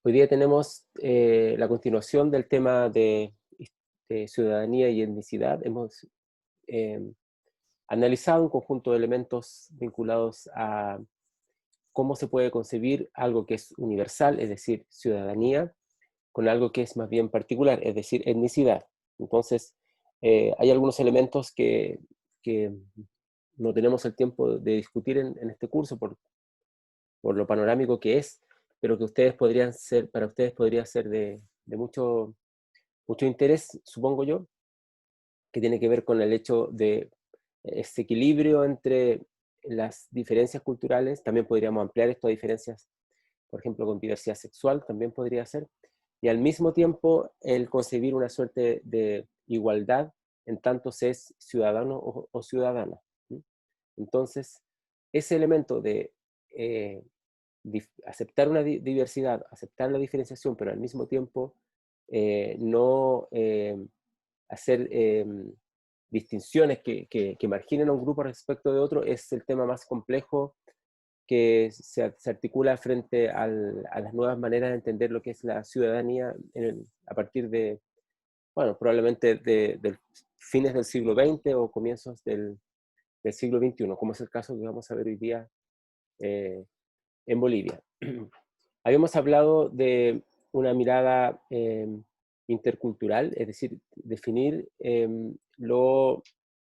Hoy día tenemos la continuación del tema de ciudadanía y etnicidad. Hemos eh, analizado un conjunto de elementos vinculados a cómo se puede concebir algo que es universal, es decir, ciudadanía, con algo que es más bien particular, es decir, etnicidad. Entonces, hay algunos elementos que no tenemos el tiempo de discutir en este curso por lo panorámico que es, pero que ustedes podrían ser, para ustedes podría ser de mucho interés, supongo yo, que tiene que ver con el hecho de ese equilibrio entre las diferencias culturales. También podríamos ampliar esto a diferencias, por ejemplo, con diversidad sexual, también podría ser, y al mismo tiempo el concebir una suerte de igualdad en tanto se es ciudadano o ciudadana. ¿Sí? Entonces, ese elemento de eh, aceptar una diversidad, aceptar la diferenciación, pero al mismo tiempo no hacer distinciones que marginen a un grupo respecto de otro, es el tema más complejo que se articula frente a las nuevas maneras de entender lo que es la ciudadanía a partir de, bueno, probablemente de fines del siglo XX o comienzos del siglo XXI, como es el caso que vamos a ver hoy día eh, en Bolivia. Habíamos hablado de una mirada intercultural, es decir, definir lo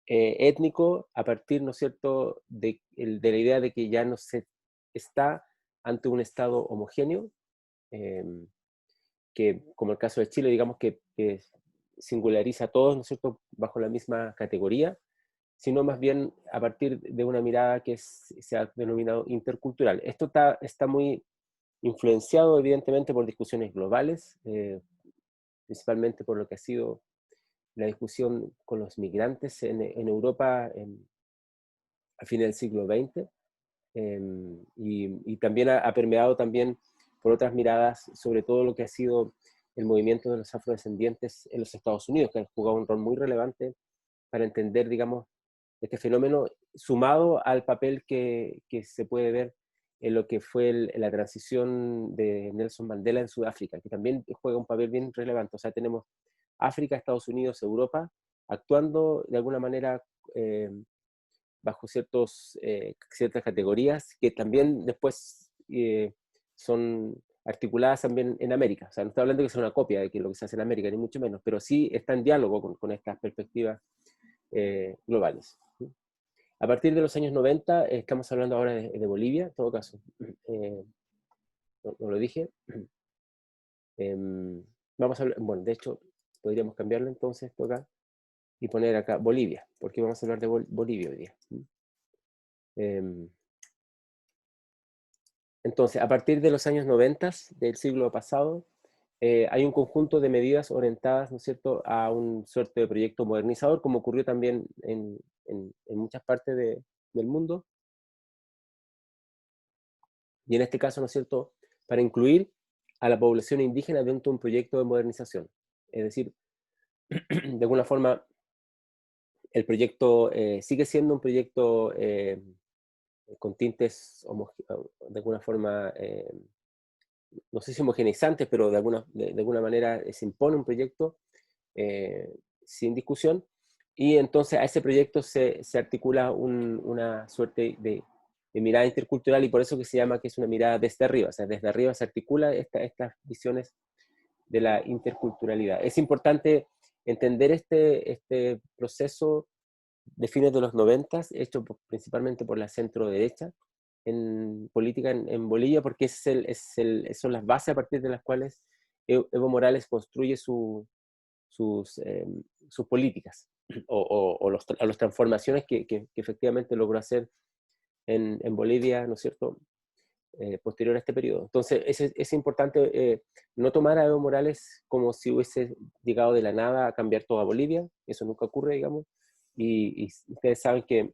étnico a partir, ¿no es cierto?, de la idea de que ya no se está ante un Estado homogéneo, eh, que como el caso de Chile, digamos que singulariza a todos, ¿no es cierto?, bajo la misma categoría, sino más bien a partir de una mirada que se ha denominado intercultural. Esto está muy influenciado evidentemente por discusiones globales, principalmente por lo que ha sido la discusión con los migrantes en Europa a fines del siglo XX, y también ha permeado también por otras miradas sobre todo lo que ha sido el movimiento de los afrodescendientes en los Estados Unidos, que han jugado un rol muy relevante para entender, digamos, este fenómeno, sumado al papel que se puede ver en lo que fue la transición de Nelson Mandela en Sudáfrica, que también juega un papel bien relevante. O sea, tenemos África, Estados Unidos, Europa, actuando de alguna manera eh, bajo ciertas categorías que también después son articuladas también en América. O sea, no estoy hablando de que sea una copia de lo que se hace en América, ni mucho menos, pero sí está en diálogo con estas perspectivas globales. A partir de los años 90, estamos hablando ahora de Bolivia, en todo caso, no lo dije. Eh, vamos a hablar, bueno, de hecho, podríamos cambiarlo entonces esto acá y poner acá Bolivia, porque vamos a hablar de Bolivia hoy día. Eh, entonces, a partir de los años 90 del siglo pasado, hay un conjunto de medidas orientadas, ¿no es cierto?, a un suerte de proyecto modernizador, como ocurrió también en muchas partes del mundo, y en este caso, ¿no es cierto?, para incluir a la población indígena dentro de un proyecto de modernización. Es decir, de alguna forma, el proyecto sigue siendo un proyecto con tintes de alguna forma, no sé si homogeneizantes, pero de alguna manera se impone un proyecto sin discusión, y entonces a ese proyecto se articula una suerte de mirada intercultural, y por eso que se llama que es una mirada desde arriba. O sea, desde arriba se articula estas visiones de la interculturalidad. Es importante entender este proceso de fines de los 90, hecho principalmente por la centro derecha en política en Bolivia, porque son las bases a partir de las cuales Evo Morales construye sus políticas o las transformaciones que efectivamente logró hacer en Bolivia, ¿no es cierto?, posterior a este periodo. Entonces, es importante no tomar a Evo Morales como si hubiese llegado de la nada a cambiar toda Bolivia. Eso nunca ocurre, digamos, y ustedes saben que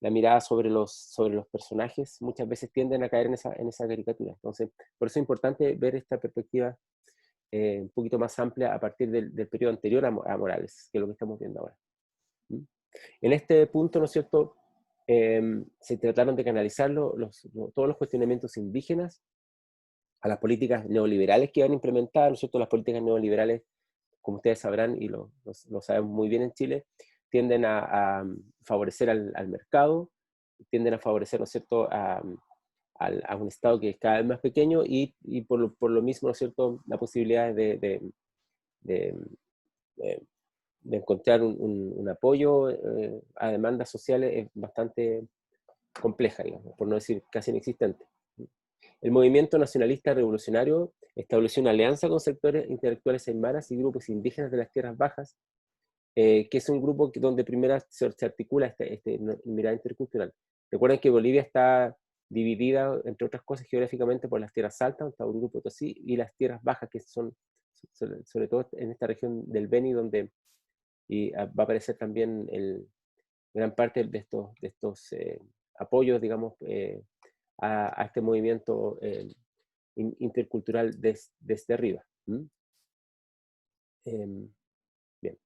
la mirada sobre los personajes muchas veces tienden a caer en esa caricatura. Entonces, por eso es importante ver esta perspectiva un poquito más amplia a partir del periodo anterior a Morales, que es lo que estamos viendo ahora. ¿Mm? En este punto, ¿no es cierto?, se trataron de canalizar todos los cuestionamientos indígenas a las políticas neoliberales que van a implementar, ¿no es cierto? Las políticas neoliberales, como ustedes sabrán y lo sabemos muy bien en Chile, tienden a favorecer al mercado, tienden a favorecer, ¿no es cierto?, a un Estado que es cada vez más pequeño y por lo mismo, ¿no es cierto?, la posibilidad de, de- de encontrar un apoyo a demandas sociales es bastante compleja, digamos, por no decir casi inexistente. El movimiento nacionalista revolucionario estableció una alianza con sectores intelectuales aymaras y grupos indígenas de las tierras bajas, que es un grupo donde primero se articula este mirada intercultural. Recuerden que Bolivia está dividida, entre otras cosas, geográficamente por las tierras altas, Taurú, Potosí, y las tierras bajas, que son sobre todo en esta región del Beni, donde va a aparecer también gran parte de estos apoyos, digamos, a este movimiento intercultural desde arriba. Em, bien.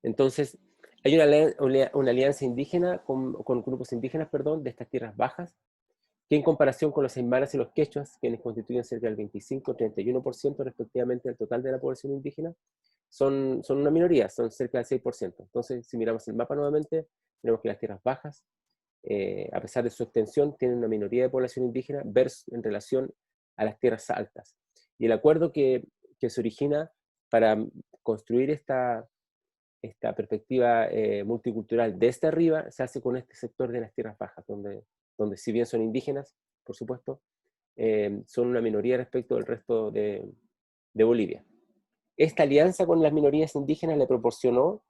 Entonces, hay una alianza indígena con grupos indígenas, perdón, de estas tierras bajas, que en comparación con los aymaras y los quechuas, quienes constituyen cerca del 25 y 31% respectivamente del total de la población indígena, son una minoría, son cerca del 6%. Entonces, si miramos el mapa nuevamente, vemos que las tierras bajas, a pesar de su extensión, tienen una minoría de población indígena en relación a las tierras altas. Y el acuerdo que se origina para construir esta perspectiva multicultural desde arriba se hace con este sector de las tierras bajas, donde si bien son indígenas, por supuesto, son una minoría respecto del resto de Bolivia. Esta alianza con las minorías indígenas le proporcionó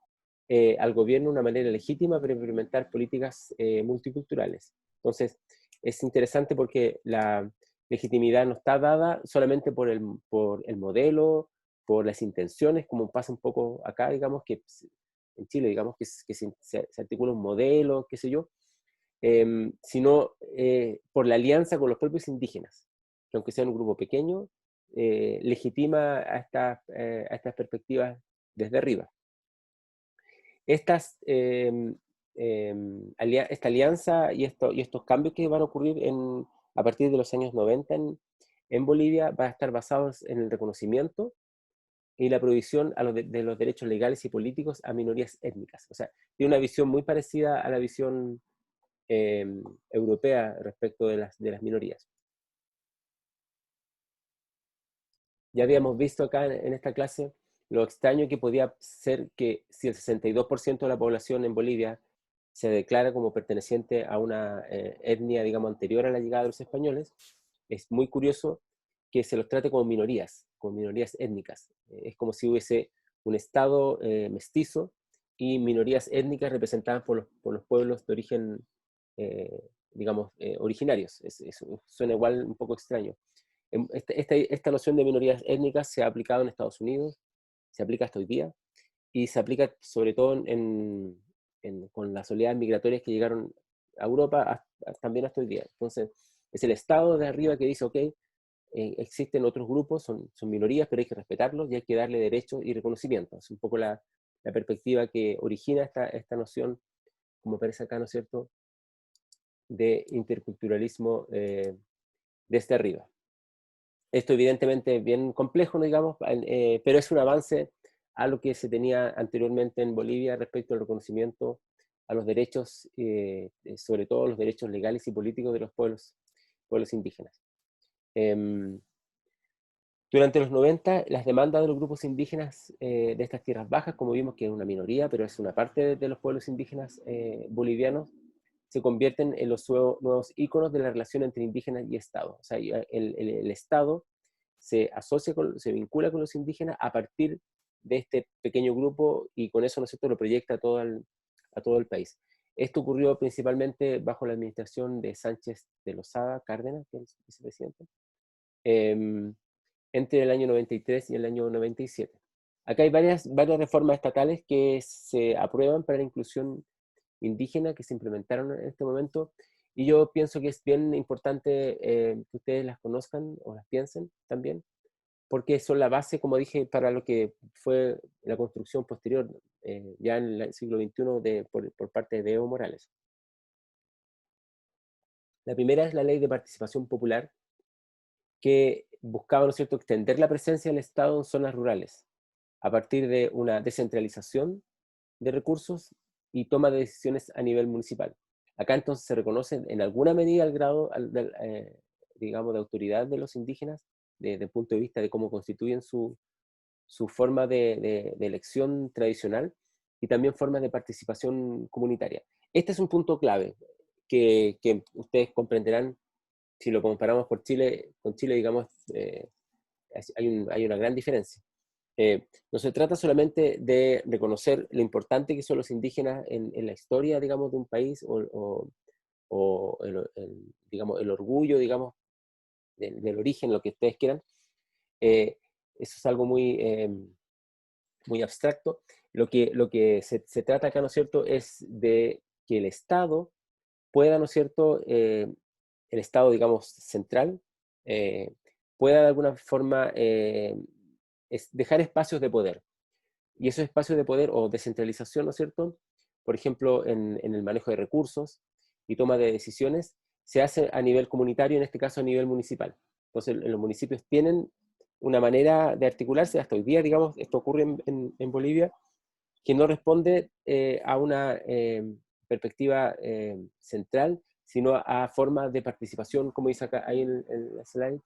al gobierno una manera legítima para implementar políticas multiculturales. Entonces, es interesante porque la legitimidad no está dada solamente por el modelo, por las intenciones, como pasa un poco acá, digamos, que en Chile, digamos, que se articula un modelo, qué sé yo, sino por la alianza con los propios indígenas, que aunque sea un grupo pequeño, legitima a estas perspectivas desde arriba. Esta alianza y estos cambios que van a ocurrir a partir de los años 90 en Bolivia van a estar basados en el reconocimiento y la provisión de los derechos legales y políticos a minorías étnicas. O sea, tiene una visión muy parecida a la visión eh, europea respecto de las minorías. Ya habíamos visto acá en esta clase lo extraño que podía ser que si el 62% de la población en Bolivia se declara como perteneciente a una etnia, digamos, anterior a la llegada de los españoles, es muy curioso que se los trate como minorías étnicas. Es como si hubiese un estado mestizo y minorías étnicas representadas por los pueblos de origen, digamos, originarios. Suena igual un poco extraño. Esta noción de minorías étnicas se ha aplicado en Estados Unidos, se aplica hasta hoy día, y se aplica sobre todo con las oleadas migratorias que llegaron a Europa también hasta hoy día. Entonces, es el Estado de arriba que dice, ok, existen otros grupos, son minorías, pero hay que respetarlos y hay que darle derechos y reconocimiento. Es un poco la perspectiva que origina esta noción, como aparece acá, ¿no es cierto?, de interculturalismo desde arriba. Esto evidentemente es bien complejo, ¿no? Digamos, pero es un avance a lo que se tenía anteriormente en Bolivia respecto al reconocimiento a los derechos, sobre todo los derechos legales y políticos de los pueblos indígenas. Em, Durante los 90, las demandas de los grupos indígenas de estas tierras bajas, como vimos que es una minoría, pero es una parte de los pueblos indígenas bolivianos, se convierten en los nuevos íconos de la relación entre indígenas y Estado. O sea, el Estado se vincula con los indígenas a partir de este pequeño grupo y con eso, ¿no es cierto?, lo proyecta a todo el país. Esto ocurrió principalmente bajo la administración de Sánchez de Lozada Cárdenas, que es el vicepresidente, eh, entre el año 93 y el año 97. Acá hay varias reformas estatales que se aprueban para la inclusión indígena que se implementaron en este momento y yo pienso que es bien importante que ustedes las conozcan o las piensen también, porque son la base, como dije, para lo que fue la construcción posterior, ya en el siglo XXI por parte de Evo Morales. La primera es la Ley de Participación Popular, que buscaba, ¿no es cierto?, extender la presencia del Estado en zonas rurales, a partir de una descentralización de recursos y toma de decisiones a nivel municipal. Acá entonces se reconoce en alguna medida el grado, digamos, de autoridad de los indígenas, desde el punto de vista de cómo constituyen su forma de elección tradicional y también formas de participación comunitaria. Este es un punto clave que ustedes comprenderán si lo comparamos con Chile, digamos, hay una gran diferencia. No se trata solamente de reconocer lo importante que son los indígenas en la historia, digamos, de un país o digamos, el orgullo, digamos, del origen, lo que ustedes quieran. Eso es algo muy abstracto. Lo que se trata acá, ¿no es cierto?, es de que el Estado pueda, ¿no es cierto?, el Estado, digamos, central, eh, pueda de alguna forma dejar espacios de poder. Y esos espacios de poder o descentralización, ¿no es cierto?, por ejemplo, en el manejo de recursos y toma de decisiones, se hace a nivel comunitario, en este caso a nivel municipal. Entonces, los municipios tienen una manera de articularse, hasta hoy día, digamos, esto ocurre en Bolivia, que no responde a una perspectiva central, sino a formas de participación, como dice acá ahí en la slide,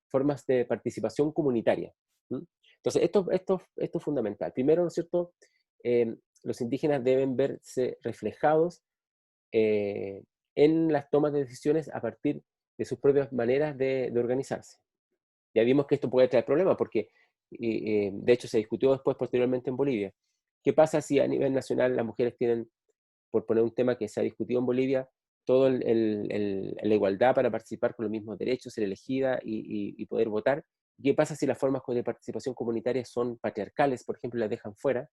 formas de participación comunitaria. ¿Mm? Entonces, esto es fundamental. Primero, ¿no es cierto? Los indígenas deben verse reflejados eh, en las tomas de decisiones a partir de sus propias maneras de organizarse. Ya vimos que esto puede traer problemas porque, de hecho, se discutió después posteriormente en Bolivia. ¿Qué pasa si a nivel nacional las mujeres tienen, por poner un tema que se ha discutido en Bolivia, toda la igualdad para participar con los mismos derechos, ser elegida y poder votar? ¿Qué pasa si las formas de participación comunitaria son patriarcales, por ejemplo, las dejan fuera?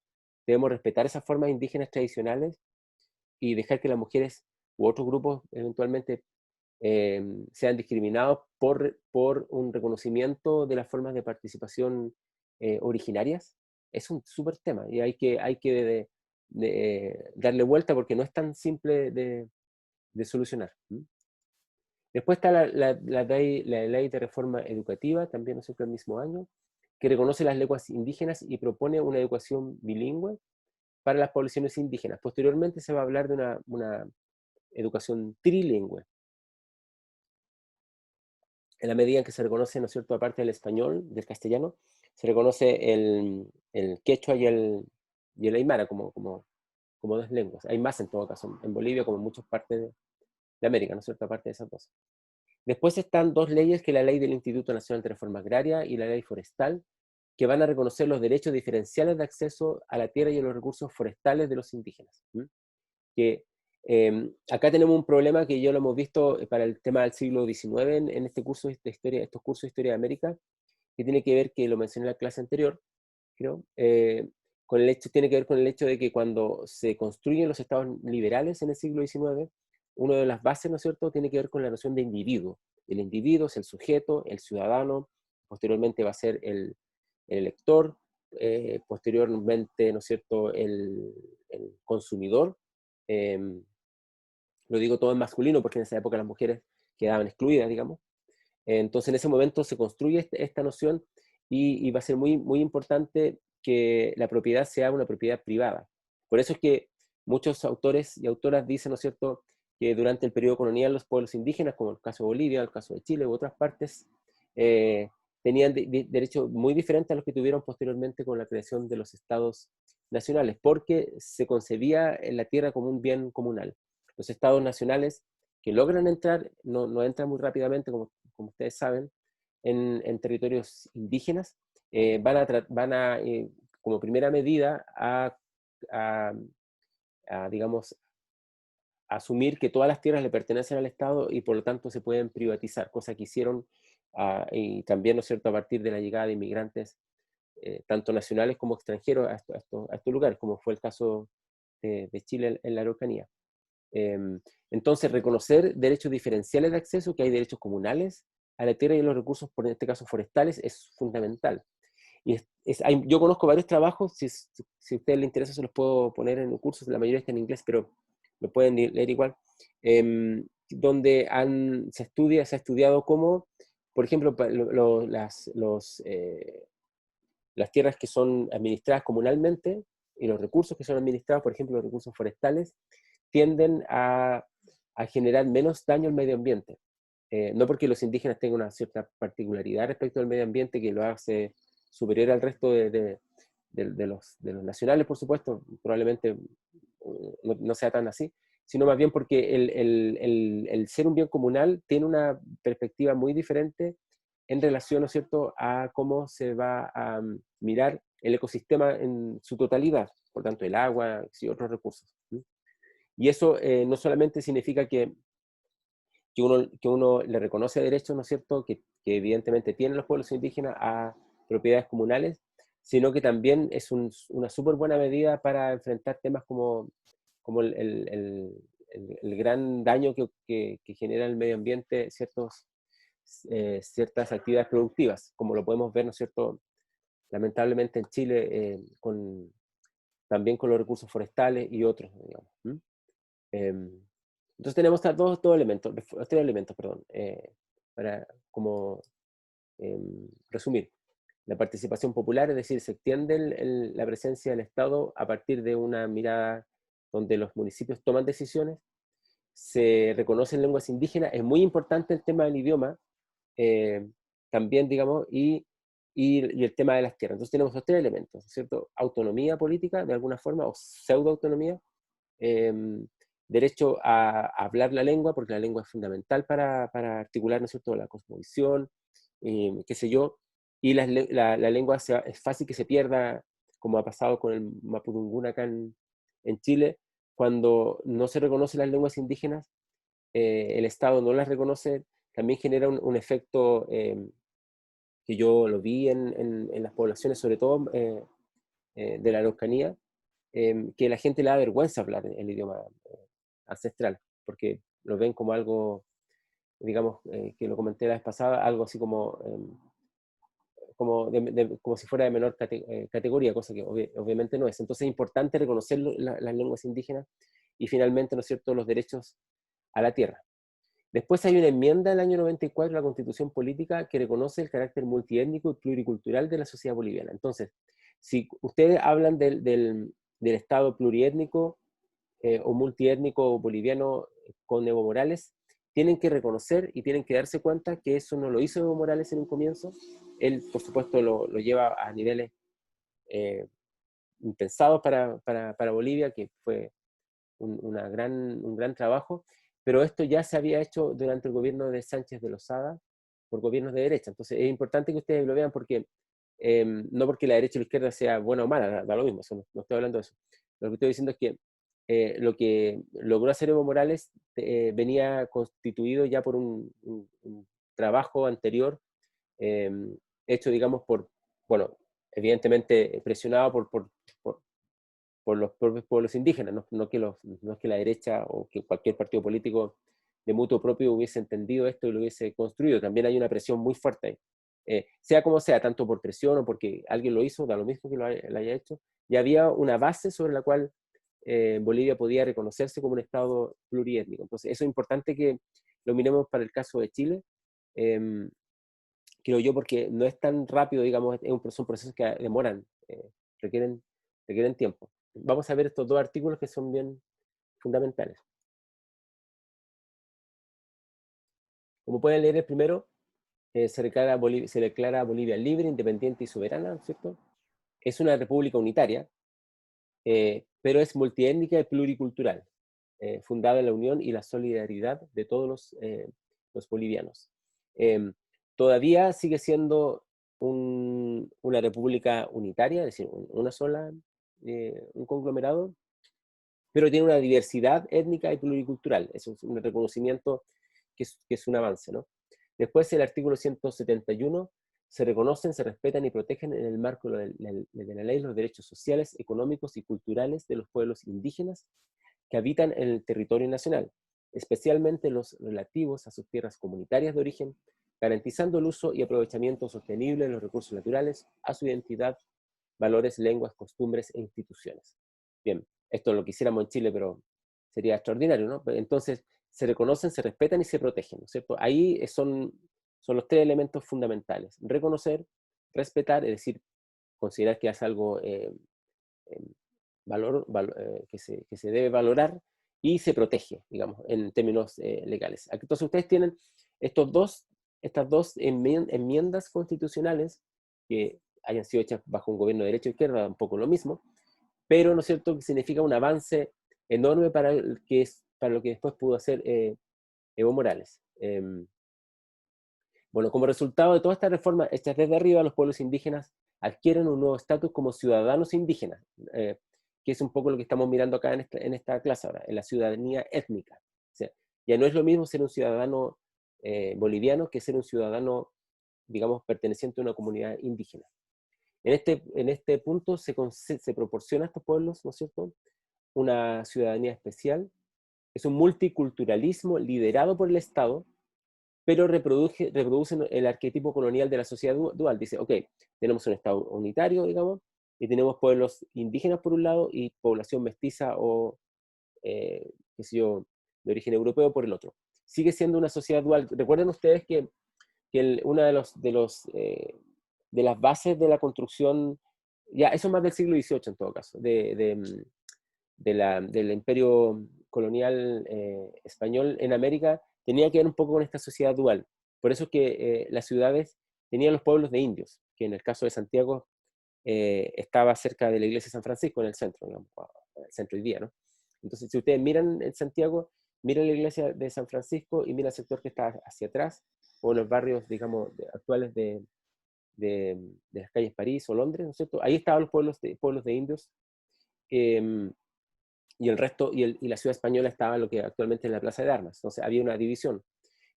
Debemos respetar esas formas indígenas tradicionales y dejar que las mujeres u otros grupos eventualmente sean discriminados por un reconocimiento de las formas de participación originarias. Es un súper tema y hay que darle vuelta porque no es tan simple de solucionar. Después está la ley de reforma educativa, también nosotros el mismo año, que reconoce las lenguas indígenas y propone una educación bilingüe para las poblaciones indígenas. Posteriormente se va a hablar de una educación trilingüe, en la medida en que se reconoce, ¿no es cierto?, aparte del español, del castellano, se reconoce el quechua y el aymara como dos lenguas. Hay más en todo caso, en Bolivia como en muchas partes de América, ¿no es cierto?, aparte de esas dos. Después están dos leyes, que es la ley del Instituto Nacional de Reforma Agraria y la ley forestal, que van a reconocer los derechos diferenciales de acceso a la tierra y a los recursos forestales de los indígenas. Que acá tenemos un problema que yo lo hemos visto para el tema del siglo XIX en este curso de historia, estos cursos de historia de América, que tiene que ver, que lo mencioné en la clase anterior, creo, tiene que ver con el hecho de que cuando se construyen los estados liberales en el siglo XIX, una de las bases, ¿no es cierto?, tiene que ver con la noción de individuo. El individuo es el sujeto, el ciudadano, posteriormente va a ser el elector, posteriormente, ¿no es cierto?, el consumidor. Eh, lo digo todo en masculino porque en esa época las mujeres quedaban excluidas, digamos. Entonces en ese momento se construye esta noción y va a ser muy, muy importante que la propiedad sea una propiedad privada. Por eso es que muchos autores y autoras dicen, ¿no es cierto?, que durante el periodo colonial los pueblos indígenas, como el caso de Bolivia, el caso de Chile u otras partes, eh, tenían derechos muy diferentes a los que tuvieron posteriormente con la creación de los estados nacionales, porque se concebía en la tierra como un bien comunal. Los estados nacionales que logran entrar, no entran muy rápidamente, como ustedes saben, en territorios indígenas, van a como primera medida, a, digamos, asumir que todas las tierras le pertenecen al Estado y por lo tanto se pueden privatizar, cosa que hicieron, y también, ¿no es cierto?, a partir de la llegada de inmigrantes, tanto nacionales como extranjeros, a estos lugares, como fue el caso de Chile en la Araucanía. Entonces, reconocer derechos diferenciales de acceso, que hay derechos comunales a la tierra y a los recursos, por en este caso forestales, es fundamental. Y yo conozco varios trabajos, si a ustedes les interesa se los puedo poner en cursos, la mayoría está en inglés, pero lo pueden leer igual, donde se ha estudiado cómo por ejemplo, las tierras que son administradas comunalmente y los recursos que son administrados, por ejemplo, los recursos forestales, tienden a generar menos daño al medio ambiente. No porque los indígenas tengan una cierta particularidad respecto al medio ambiente que lo hace superior al resto de los nacionales, por supuesto, probablemente no sea tan así, sino más bien porque el ser un bien comunal tiene una perspectiva muy diferente en relación, ¿no es cierto?, a cómo se va a mirar el ecosistema en su totalidad, por tanto el agua y otros recursos. Y eso no solamente significa que uno le reconoce derechos, ¿no es cierto?, que evidentemente tienen los pueblos indígenas a propiedades comunales, sino que también es una súper buena medida para enfrentar temas como el gran daño que genera el medio ambiente ciertas actividades productivas, como lo podemos ver, ¿no es cierto?, lamentablemente en Chile, también con los recursos forestales y otros, digamos. Entonces tenemos dos elementos, tres elementos, perdón, para como resumir. La participación popular, es decir, se extiende la presencia del Estado a partir de una mirada donde los municipios toman decisiones, se reconocen lenguas indígenas, es muy importante el tema del idioma, eh, también, digamos, y el tema de las tierras. Entonces tenemos los tres elementos, ¿cierto? Autonomía política, de alguna forma, o pseudoautonomía, eh, derecho a hablar la lengua, porque la lengua es fundamental para articular, ¿no es cierto?, la cosmovisión, qué sé yo, y la lengua es fácil que se pierda, como ha pasado con el mapudungún acá en Chile, cuando no se reconocen las lenguas indígenas, el Estado no las reconoce, también genera un efecto que yo lo vi en las poblaciones, sobre todo de la Araucanía, que la gente le da vergüenza hablar el idioma ancestral, porque lo ven como algo, digamos, que lo comenté la vez pasada, algo así como si fuera de menor categoría, cosa que obviamente no es. Entonces es importante reconocer las lenguas indígenas y finalmente, ¿no es cierto?, los derechos a la tierra. Después hay una enmienda del año 94 a la Constitución Política que reconoce el carácter multiétnico y pluricultural de la sociedad boliviana. Entonces, si ustedes hablan del Estado pluriétnico o multiétnico boliviano con Evo Morales, tienen que reconocer y tienen que darse cuenta que eso no lo hizo Evo Morales en un comienzo. Él, por supuesto, lo lleva a niveles eh, impensados para Bolivia, que fue un gran trabajo, pero esto ya se había hecho durante el gobierno de Sánchez de Lozada, por gobiernos de derecha. Entonces es importante que ustedes lo vean porque no porque la derecha o la izquierda sea buena o mala, da lo mismo, no estoy hablando de eso. Lo que estoy diciendo es que lo que logró hacer Evo Morales venía constituido ya por un trabajo anterior eh, hecho, digamos, bueno, evidentemente presionado por, por los propios pueblos indígenas, no es que la derecha o que cualquier partido político de mutuo propio hubiese entendido esto y lo hubiese construido. También hay una presión muy fuerte ahí. Sea como sea, tanto por presión o porque alguien lo hizo, da lo mismo que lo haya hecho, ya había una base sobre la cual Bolivia podía reconocerse como un Estado pluriétnico. Entonces, eso es importante que lo miremos para el caso de Chile, eh, creo yo, porque no es tan rápido, digamos, son procesos que demoran, requieren, requieren tiempo. Vamos a ver estos dos artículos que son bien fundamentales. Como pueden leer el primero, se declara Bolivia libre, independiente y soberana, ¿cierto? Es una república unitaria, pero es multiétnica y pluricultural, fundada en la unión y la solidaridad de todos los bolivianos. Eh, Todavía sigue siendo una república unitaria, es decir, una sola, un conglomerado, pero tiene una diversidad étnica y pluricultural. Eso es un reconocimiento que es un avance, ¿no? Después, el artículo 171, se reconocen, se respetan y protegen en el marco de la ley los derechos sociales, económicos y culturales de los pueblos indígenas que habitan en el territorio nacional, especialmente los relativos a sus tierras comunitarias de origen, garantizando el uso y aprovechamiento sostenible de los recursos naturales, a su identidad, valores, lenguas, costumbres e instituciones. Bien, esto lo quisiéramos en Chile, pero sería extraordinario, ¿no? Entonces, se reconocen, se respetan y se protegen, ¿no es cierto? Ahí Son los tres elementos fundamentales: reconocer, respetar, es decir, considerar que es algo que se debe valorar, y se protege, digamos, en términos legales. Entonces ustedes tienen estas dos enmiendas constitucionales que hayan sido hechas bajo un gobierno de derecha o izquierda, un poco lo mismo, pero, ¿no es cierto?, que significa un avance enorme para lo que después pudo hacer Evo Morales. Bueno, como resultado de toda esta reforma hechas desde arriba, los pueblos indígenas adquieren un nuevo estatus como ciudadanos indígenas, que es un poco lo que estamos mirando acá en esta clase ahora, en la ciudadanía étnica. O sea, ya no es lo mismo ser un ciudadano boliviano que ser un ciudadano, digamos, perteneciente a una comunidad indígena. En este punto se proporciona a estos pueblos, ¿no es cierto?, una ciudadanía especial. Es un multiculturalismo liderado por el Estado, pero reproducen el arquetipo colonial de la sociedad dual. Dice, ok, tenemos un Estado unitario, digamos, y tenemos pueblos indígenas por un lado y población mestiza o, qué sé yo, de origen europeo por el otro. Sigue siendo una sociedad dual. Recuerden ustedes que una de las bases de la construcción, ya eso es más del siglo XVIII en todo caso, del imperio colonial español en América, tenía que ver un poco con esta sociedad dual. Por eso es que las ciudades tenían los pueblos de indios, que en el caso de Santiago estaba cerca de la iglesia de San Francisco, en el centro, digamos, el centro hoy día, ¿no? Entonces, si ustedes miran en Santiago, miran la iglesia de San Francisco y miran el sector que está hacia atrás, o los barrios, digamos, actuales de las calles París o Londres, ¿no es cierto? Ahí estaban los pueblos de indios, y el resto, y la ciudad española estaba lo que actualmente es la Plaza de Armas. Entonces había una división.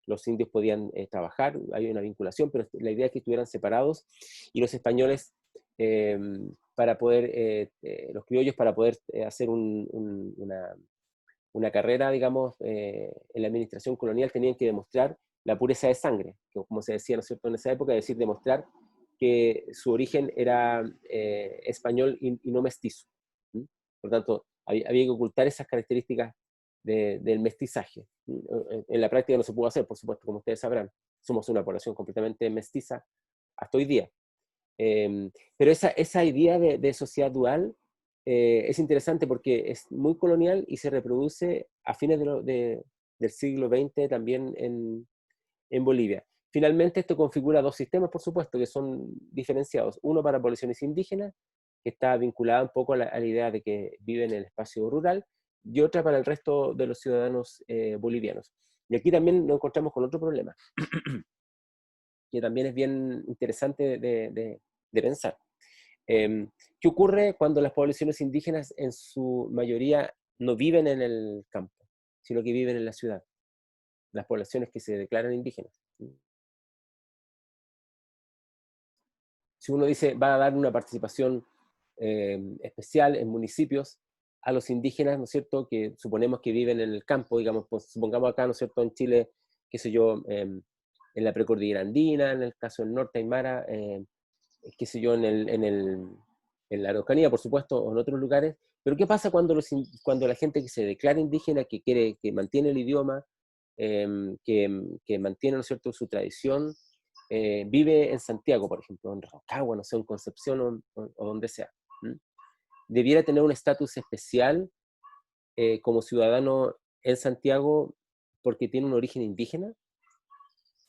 Los indios podían trabajar, había una vinculación, pero la idea es que estuvieran separados, y los españoles, para poder, los criollos, para poder hacer una carrera, digamos, en la administración colonial, tenían que demostrar la pureza de sangre, que, como se decía, ¿no es cierto?, en esa época, es decir, demostrar que su origen era español y no mestizo. ¿Sí? Por tanto, había que ocultar esas características del mestizaje. En la práctica no se pudo hacer, por supuesto, como ustedes sabrán. Somos una población completamente mestiza hasta hoy día. Pero esa idea de sociedad dual es interesante porque es muy colonial y se reproduce a fines del siglo XX también en Bolivia. Finalmente, esto configura dos sistemas, por supuesto, que son diferenciados. Uno para poblaciones indígenas, que está vinculada un poco a la idea de que viven en el espacio rural, y otra para el resto de los ciudadanos bolivianos. Y aquí también nos encontramos con otro problema, que también es bien interesante de pensar. ¿Qué ocurre cuando las poblaciones indígenas en su mayoría no viven en el campo, sino que viven en la ciudad? Las poblaciones que se declaran indígenas. Si uno dice, va a dar una participación especial en municipios a los indígenas, ¿no es cierto?, que suponemos que viven en el campo, digamos, pues, supongamos acá, ¿no es cierto?, en Chile, qué sé yo, en la precordillera andina, en el caso del norte Aymara, qué sé yo, en la Araucanía, por supuesto, o en otros lugares. Pero ¿qué pasa cuando la gente que se declara indígena, que mantiene el idioma, que mantiene, ¿no es cierto?, su tradición, vive en Santiago, por ejemplo, en Rancagua, no sé, en Concepción o donde sea? ¿Mm? Debiera tener un estatus especial como ciudadano en Santiago porque tiene un origen indígena.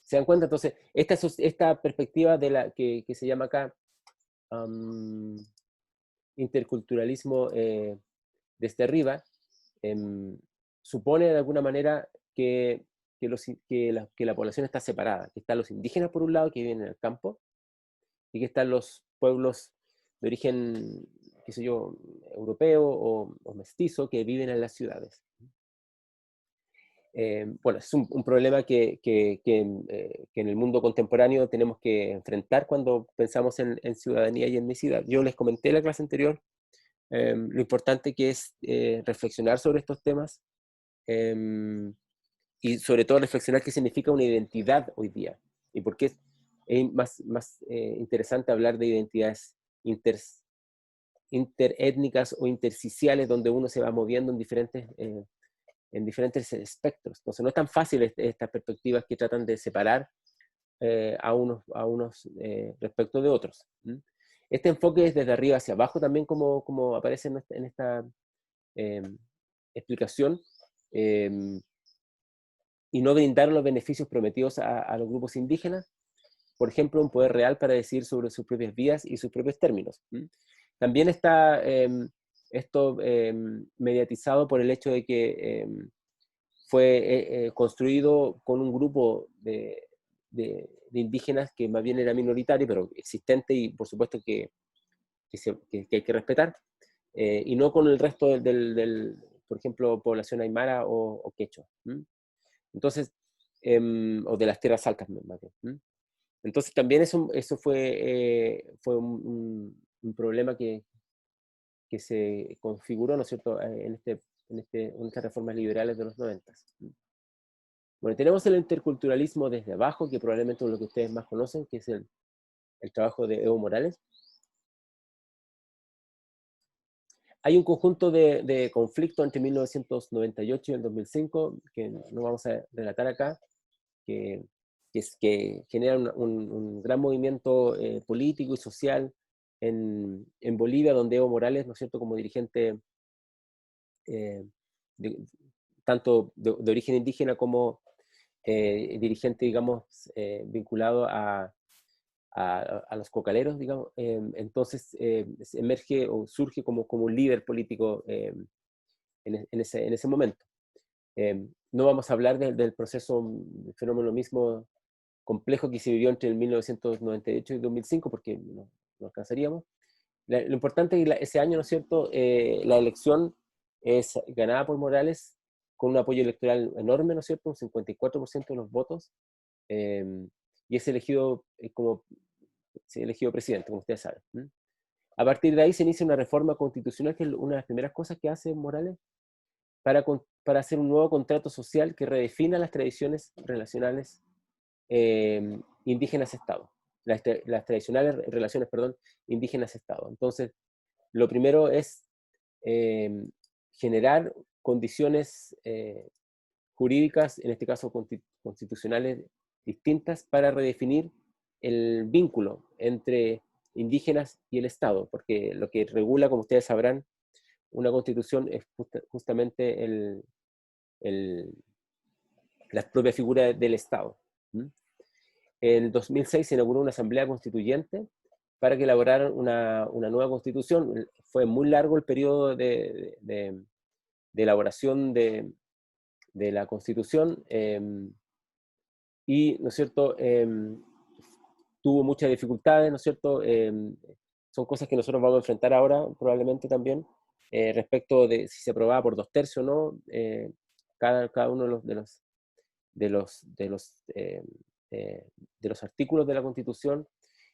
¿Se dan cuenta? Entonces, esta perspectiva que se llama acá um, interculturalismo desde arriba, supone de alguna manera que la población está separada, que están los indígenas por un lado, que viven en el campo, y que están los pueblos de origen, qué sé yo, europeo o mestizo, que viven en las ciudades. Bueno, es un problema que en el mundo contemporáneo tenemos que enfrentar cuando pensamos en ciudadanía y etnicidad. Yo les comenté en la clase anterior lo importante que es reflexionar sobre estos temas, y sobre todo reflexionar qué significa una identidad hoy día y por qué es más interesante hablar de identidades interétnicas o intersociales, donde uno se va moviendo en diferentes espectros. Entonces no es tan fácil estas perspectivas que tratan de separar a unos respecto de otros. Este enfoque es desde arriba hacia abajo también, como aparece en esta explicación, y no brindar los beneficios prometidos a los grupos indígenas, por ejemplo, un poder real para decidir sobre sus propias vidas y sus propios términos. También está esto mediatizado por el hecho de que fue construido con un grupo de indígenas que más bien era minoritario, pero existente y por supuesto que hay que respetar, y no con el resto por ejemplo, población aymara o quechua. Entonces, o de las tierras altas más bien. Entonces también eso fue un problema que se configuró, ¿no es cierto?, en estas reformas liberales de los 90. Bueno, tenemos el interculturalismo desde abajo, que probablemente es lo que ustedes más conocen, que es el trabajo de Evo Morales. Hay un conjunto de conflictos entre 1998 y el 2005, que no vamos a relatar acá, que generan un gran movimiento político y social en Bolivia, donde Evo Morales, ¿no es cierto?, como dirigente eh, de- tanto de origen indígena como dirigente, digamos, vinculado a los cocaleros, digamos, entonces emerge o surge como un líder político en ese momento. No vamos a hablar del proceso, del fenómeno mismo complejo que se vivió entre el 1998 y 2005, porque no alcanzaríamos. Lo importante es que ese año, ¿no es cierto?, la elección es ganada por Morales con un apoyo electoral enorme, ¿no es cierto?, un 54% de los votos, eh, y es elegido elegido presidente, como ustedes saben. A partir de ahí se inicia una reforma constitucional, que es una de las primeras cosas que hace Morales, para hacer un nuevo contrato social que redefina las tradiciones relacionales indígenas-Estado, las tradicionales relaciones, perdón, indígenas-Estado. Entonces, lo primero es eh, generar condiciones jurídicas, en este caso constitucionales, distintas para redefinir el vínculo entre indígenas y el Estado, porque lo que regula, como ustedes sabrán, una constitución es justamente la propia figura del Estado. En el 2006 se inauguró una asamblea constituyente para que elaboraran una nueva constitución. Fue muy largo el periodo de elaboración de la constitución, y, ¿no es cierto?, tuvo muchas dificultades, ¿no es cierto? Son cosas que nosotros vamos a enfrentar ahora probablemente también, respecto de si se aprobaba por 2/3 o no, cada uno de los artículos de la Constitución,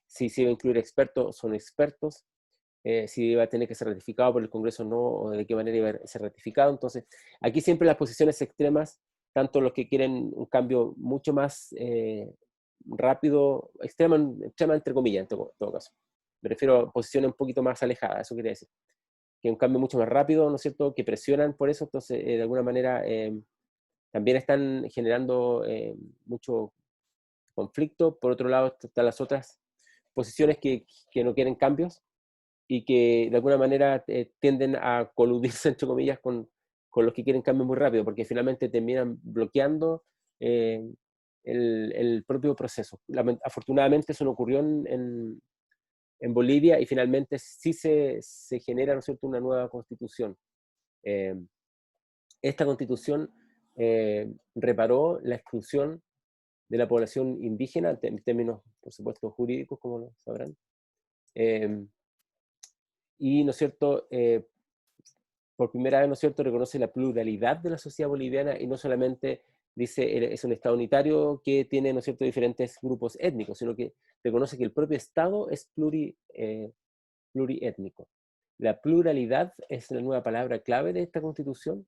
si se iba a incluir expertos, son expertos, si iba a tener que ser ratificado por el Congreso o no, o de qué manera iba a ser ratificado. Entonces, aquí siempre las posiciones extremas, tanto los que quieren un cambio mucho más rápido, extrema entre comillas, en todo caso. Me refiero a posiciones un poquito más alejadas, eso quiere decir. Que un cambio mucho más rápido, ¿no es cierto?, que presionan por eso, entonces, de alguna manera, también están generando mucho conflicto. Por otro lado, están las otras posiciones que no quieren cambios y que de alguna manera tienden a coludirse, entre comillas, con los que quieren cambios muy rápido, porque finalmente terminan bloqueando eh, el propio proceso. Afortunadamente eso no ocurrió en Bolivia, y finalmente sí se genera, ¿no es cierto?, una nueva constitución. Eh, Esta constitución reparó la exclusión de la población indígena, en términos, por supuesto, jurídicos, como lo sabrán. Eh, y, ¿no es cierto?, por primera vez, ¿no es cierto?, reconoce la pluralidad de la sociedad boliviana, y no solamente dice es un Estado unitario que tiene, ¿no es cierto?, diferentes grupos étnicos, sino que reconoce que el propio Estado es pluriétnico. La pluralidad es la nueva palabra clave de esta Constitución,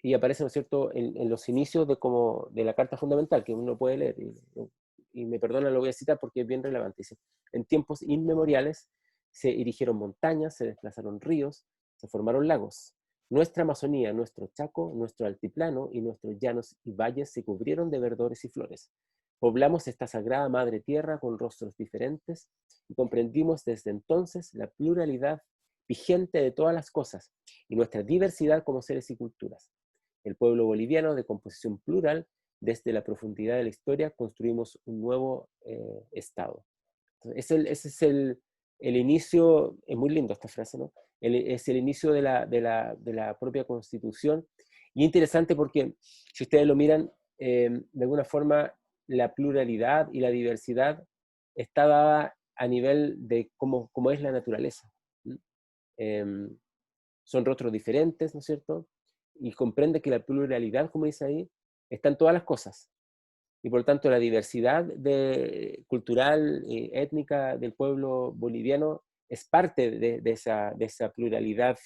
y aparece, ¿no es cierto?, en los inicios de la Carta Fundamental, que uno puede leer, y me perdonan, lo voy a citar porque es bien relevante. Dice: en tiempos inmemoriales se erigieron montañas, se desplazaron ríos, se formaron lagos. Nuestra Amazonía, nuestro Chaco, nuestro altiplano y nuestros llanos y valles se cubrieron de verdores y flores. poblamos esta sagrada madre tierra con rostros diferentes y comprendimos desde entonces la pluralidad vigente de todas las cosas y nuestra diversidad como seres y culturas. El pueblo boliviano de composición plural, desde la profundidad de la historia construimos un nuevo Estado. Ese es el inicio, es muy lindo esta frase, ¿no? Es el inicio de la propia Constitución. Y interesante porque, si ustedes lo miran, de alguna forma, la pluralidad y la diversidad está dada a nivel de cómo es la naturaleza. Eh, Son rostros diferentes, ¿no es cierto? Y comprende que la pluralidad, como dice ahí, está en todas las cosas. Y por lo tanto la diversidad cultural, étnica del pueblo boliviano es parte de esa pluralidad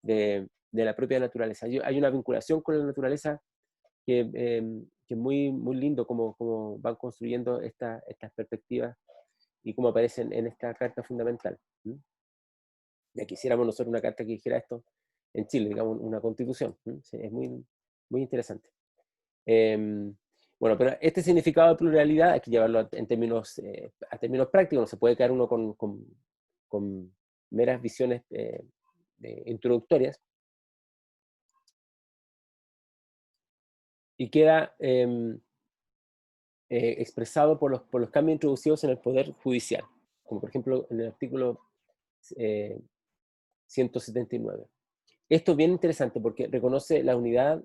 de la propia naturaleza. Hay una vinculación con la naturaleza que es muy lindo como van construyendo estas perspectivas y cómo aparecen en esta carta fundamental. Ya quisiéramos nosotros una carta que dijera esto en Chile, digamos, una constitución. Sí, es muy interesante. Bueno, pero este significado de pluralidad hay que llevarlo a términos prácticos, no se puede quedar uno con meras visiones introductorias, y queda expresado por los cambios introducidos en el Poder Judicial, como por ejemplo en el artículo 179. Esto es bien interesante porque reconoce la unidad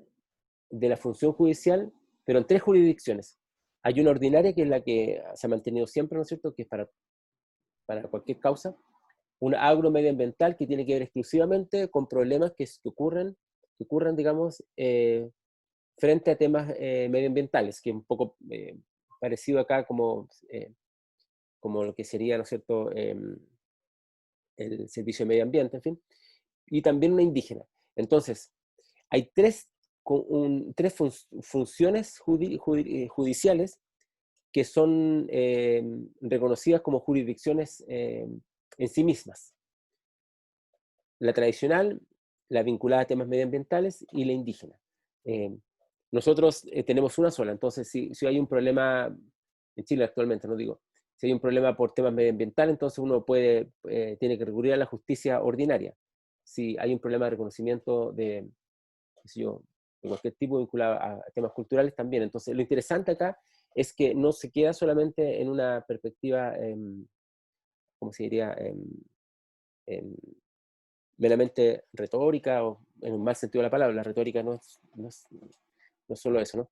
de la función judicial, pero en tres jurisdicciones. Hay una ordinaria, que es la que se ha mantenido siempre, ¿no es cierto?, que es para cualquier causa. Una agromedioambiental, que tiene que ver exclusivamente con problemas que ocurren, digamos, frente a temas medioambientales, que es un poco parecido acá como lo que sería, ¿no es cierto?, el servicio de medio ambiente, en fin. Y también una indígena. Entonces, hay tres funciones judiciales que son reconocidas como jurisdicciones en sí mismas. La tradicional, la vinculada a temas medioambientales, y la indígena. Nosotros tenemos una sola, entonces si hay un problema, en Chile actualmente, no digo, si hay un problema por temas medioambientales, entonces uno tiene que recurrir a la justicia ordinaria. Si hay un problema de reconocimiento qué sé yo, de cualquier tipo vinculado a temas culturales también. Entonces, lo interesante acá es que no se queda solamente en una perspectiva, ¿cómo se diría?, meramente retórica, o en un mal sentido de la palabra. La retórica no es solo eso, ¿no?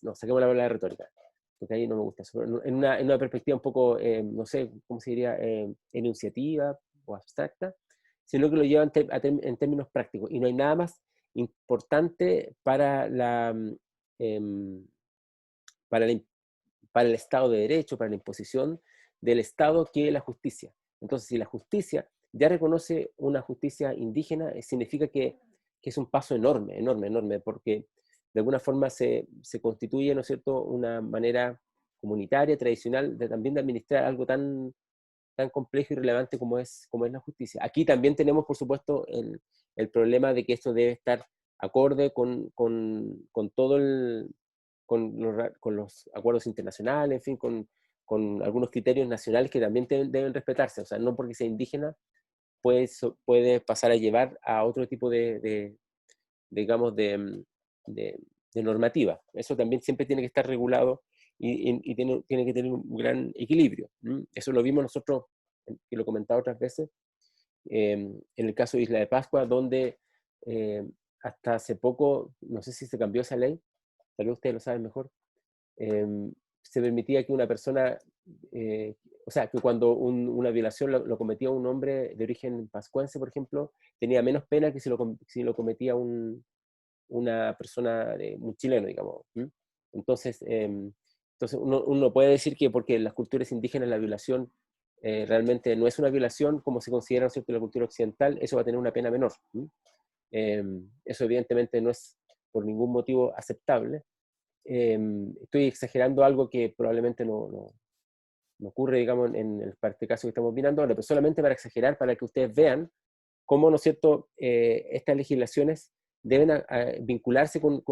No, saquemos la palabra de retórica, porque ahí no me gusta eso. Pero en una perspectiva un poco, no sé, ¿cómo se diría?, enunciativa o abstracta, sino que lo llevan en términos prácticos. Y no hay nada más importante em, para, la, para el Estado de Derecho, para la imposición del Estado, que la justicia. Entonces, si la justicia ya reconoce una justicia indígena, significa que es un paso enorme, enorme, enorme, porque de alguna forma se constituye, ¿no es cierto?, una manera comunitaria, tradicional, también de administrar algo tan complejo y relevante como es la justicia. Aquí también tenemos, por supuesto, el problema de que esto debe estar acorde con todo con los acuerdos internacionales, en fin, con algunos criterios nacionales que también deben respetarse. O sea, no porque sea indígena puede pasar a llevar a otro tipo digamos, de normativa. Eso también siempre tiene que estar regulado y tiene que tener un gran equilibrio. Eso lo vimos nosotros, que lo he comentado otras veces, en el caso de Isla de Pascua, donde hasta hace poco, no sé si se cambió esa ley, tal vez ustedes lo saben mejor, se permitía que una persona, o sea, que cuando una violación lo cometía un hombre de origen pascuense, por ejemplo, tenía menos pena que si lo cometía una persona, un chileno, digamos. Entonces uno puede decir que porque en las culturas indígenas la violación realmente no es una violación como se considera, ¿no es cierto?, en la cultura occidental, eso va a tener una pena menor. Eso evidentemente no es por ningún motivo aceptable. Estoy exagerando algo que probablemente no ocurre, digamos, para este caso que estamos mirando ahora, pero solamente para exagerar, para que ustedes vean cómo, ¿no es cierto?, estas legislaciones deben vincularse con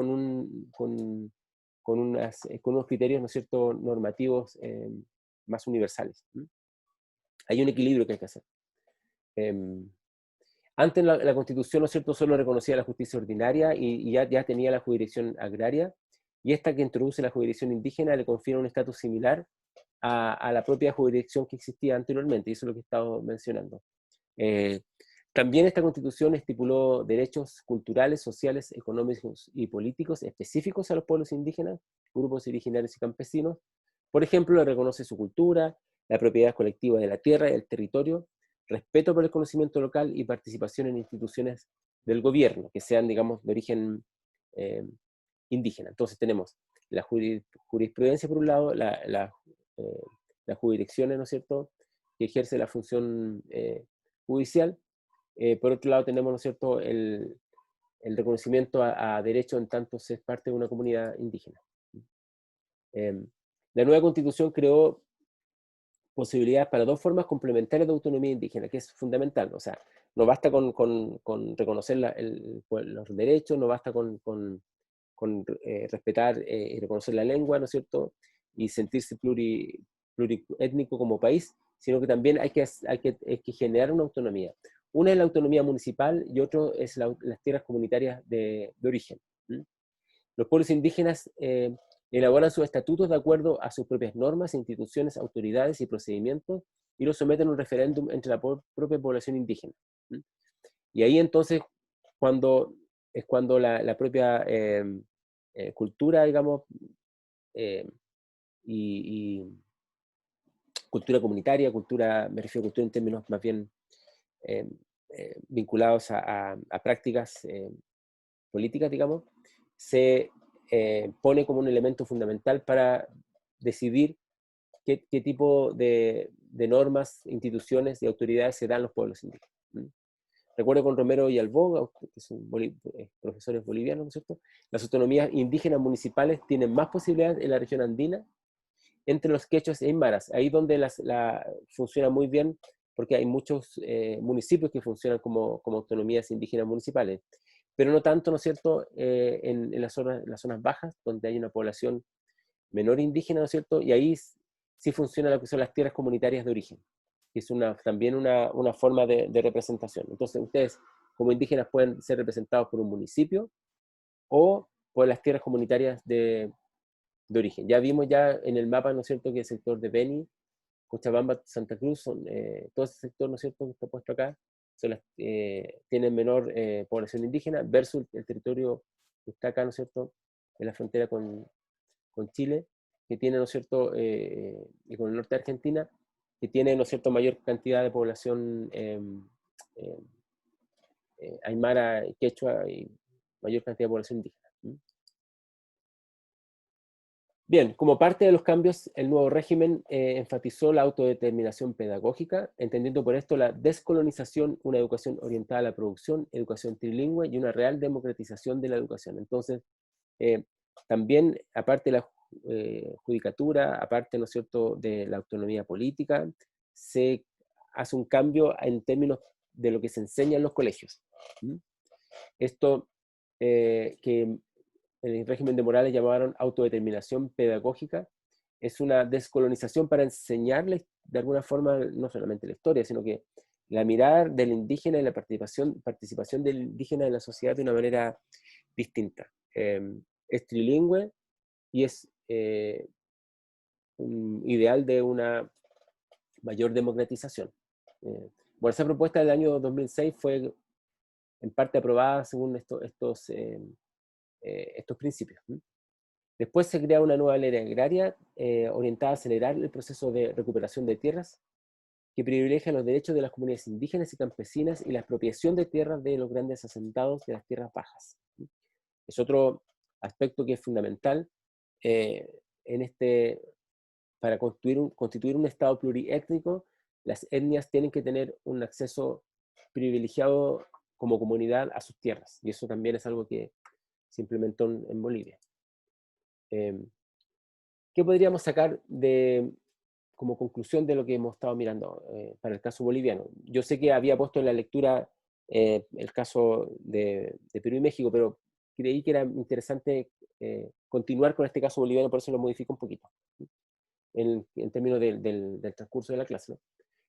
con unos criterios, ¿no es cierto?, normativos más universales. Hay un equilibrio que hay que hacer. Antes la Constitución, ¿no es cierto?, solo reconocía la justicia ordinaria y ya tenía la jurisdicción agraria, y esta que introduce la jurisdicción indígena le confiere un estatus similar a la propia jurisdicción que existía anteriormente, y eso es lo que he estado mencionando. También esta Constitución estipuló derechos culturales, sociales, económicos y políticos específicos a los pueblos indígenas, grupos originarios y campesinos. Por ejemplo, le reconoce su cultura, la propiedad colectiva de la tierra y el territorio, respeto por el conocimiento local y participación en instituciones del gobierno, que sean, digamos, de origen indígena. Entonces tenemos la jurisprudencia por un lado, las jurisdicciones, ¿no es cierto?, que ejerce la función judicial. Por otro lado tenemos, ¿no es cierto?, el reconocimiento a derecho en tanto se es parte de una comunidad indígena. La nueva Constitución creó posibilidades para dos formas complementarias de autonomía indígena, que es fundamental. O sea, no basta con reconocer los derechos, no basta con respetar y reconocer la lengua, ¿no es cierto?, y sentirse pluriétnico como país, sino que también hay que generar una autonomía. Una es la autonomía municipal y otro es las tierras comunitarias de origen. Los pueblos indígenas elaboran sus estatutos de acuerdo a sus propias normas, instituciones, autoridades y procedimientos, y los someten a un referéndum entre la propia población indígena. Y ahí entonces es cuando la propia cultura, digamos, y cultura comunitaria, me refiero a cultura en términos más bien vinculados a prácticas políticas, digamos, se pone como un elemento fundamental para decidir qué tipo de normas, instituciones y autoridades se dan a los pueblos indígenas. Recuerdo con Romero y Alboga, que son profesores bolivianos, ¿no es cierto? Las autonomías indígenas municipales tienen más posibilidades en la región andina, entre los quechuas e aymaras, ahí donde funciona muy bien, porque hay muchos municipios que funcionan como autonomías indígenas municipales, pero no tanto, ¿no es cierto?, en las zonas bajas, donde hay una población menor indígena, ¿no es cierto?, y ahí sí funciona lo que son las tierras comunitarias de origen, que es también una forma de representación. Entonces ustedes, como indígenas, pueden ser representados por un municipio o por las tierras comunitarias de origen. Ya vimos ya en el mapa, ¿no es cierto?, que el sector de Beni, Cochabamba, Santa Cruz, todo ese sector, ¿no es cierto?, que está puesto acá, tienen menor población indígena, versus el territorio que está acá, ¿no es cierto?, en la frontera con Chile, que tiene, ¿no es cierto?, y con el norte de Argentina, que tiene, ¿no es cierto?, mayor cantidad de población aymara y quechua y mayor cantidad de población indígena. Bien, como parte de los cambios, el nuevo régimen enfatizó la autodeterminación pedagógica, entendiendo por esto la descolonización, una educación orientada a la producción, educación trilingüe y una real democratización de la educación. Entonces, también, aparte de la judicatura, aparte, ¿no es cierto?, de la autonomía política, se hace un cambio en términos de lo que se enseña en los colegios. Esto que en el régimen de Morales llamaron autodeterminación pedagógica, es una descolonización para enseñarles de alguna forma no solamente la historia, sino que la mirada del indígena y la participación del indígena en la sociedad de una manera distinta. Es trilingüe y es un ideal de una mayor democratización. Bueno, esa propuesta del año 2006 fue en parte aprobada según estos principios. Después se crea una nueva ley agraria orientada a acelerar el proceso de recuperación de tierras, que privilegia los derechos de las comunidades indígenas y campesinas y la expropiación de tierras de los grandes asentados de las tierras bajas. Es otro aspecto que es fundamental para constituir un Estado pluriétnico. Las etnias tienen que tener un acceso privilegiado como comunidad a sus tierras, y eso también es algo que se implementó en Bolivia. ¿Qué podríamos sacar como conclusión de lo que hemos estado mirando para el caso boliviano? Yo sé que había puesto en la lectura el caso de Perú y México, pero creí que era interesante continuar con este caso boliviano, por eso lo modifico un poquito, en términos del transcurso de la clase, ¿no?